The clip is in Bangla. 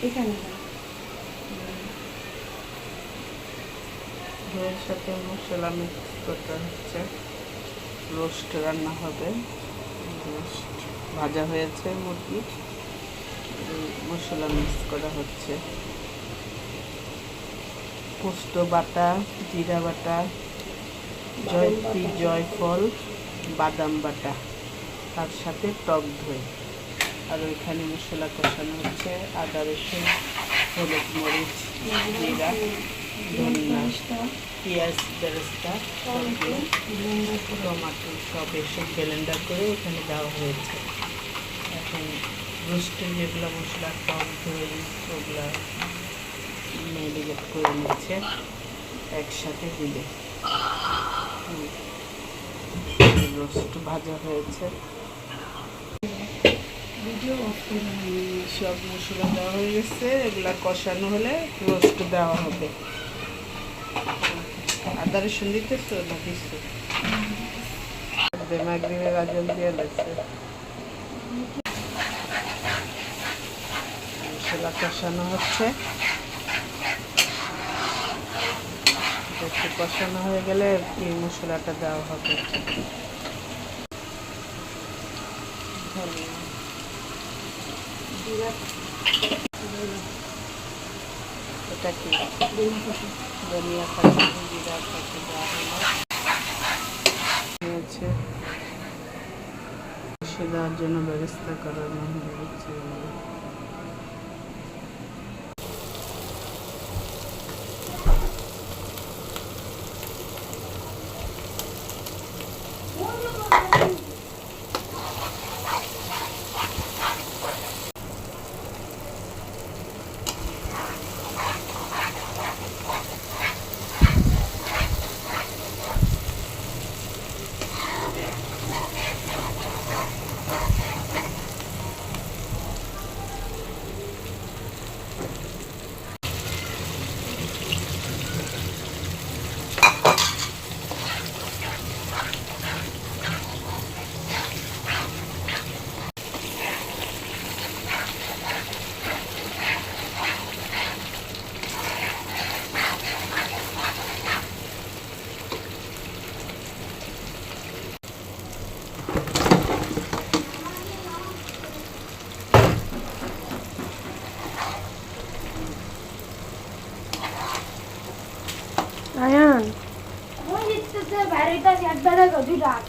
এখানে এর সাথে মশলা মিক্স করতে হচ্ছে। রোস্ট রান্না হবে, রোস্ট ভাজা হয়েছে মুরগি, মশলা মিক্স করা হচ্ছে। পোস্ত বাটা, জিরা বাটা, জয়ত্রী, জয়ফল, বাদাম বাটা, তার সাথে টক দই। আর ওইখানে মশলা কষানো হচ্ছে, আদা রসুন, হলুদ মরিচ, জিরা, ধনিয়া, পেঁয়াজ বেরেস্তা, টমাটো সব এসব ব্লেন্ডার করে এখানে দেওয়া হয়েছে। এখন রোস্টের যেগুলো মশলা, টক দই, ওগুলা মেরিনেট করে নিচ্ছে, একসাথে দিলে রোস্ট ভাজা হয়েছে। সব মশলা দেওয়া হয়ে গেছে, এগুলা কষানো হলে রোস্ট দেওয়া হবে। আদা রসুন দিতেছো না কিছু? মাগরিবের আজান দিয়ে লাগছে। মশলা কষানো হচ্ছে, একটু কষানো হয়ে গেলে কি মশলাটা দেওয়া হবে। এটা কি ধনিয়া পাতা, জিরা পাতা দেওয়া হয়েছে, কষে দেওয়ার জন্য ব্যবস্থা করানো হয়েছে। আয়ান, ওই যে বাইরে একটা একবারে গদি রাখ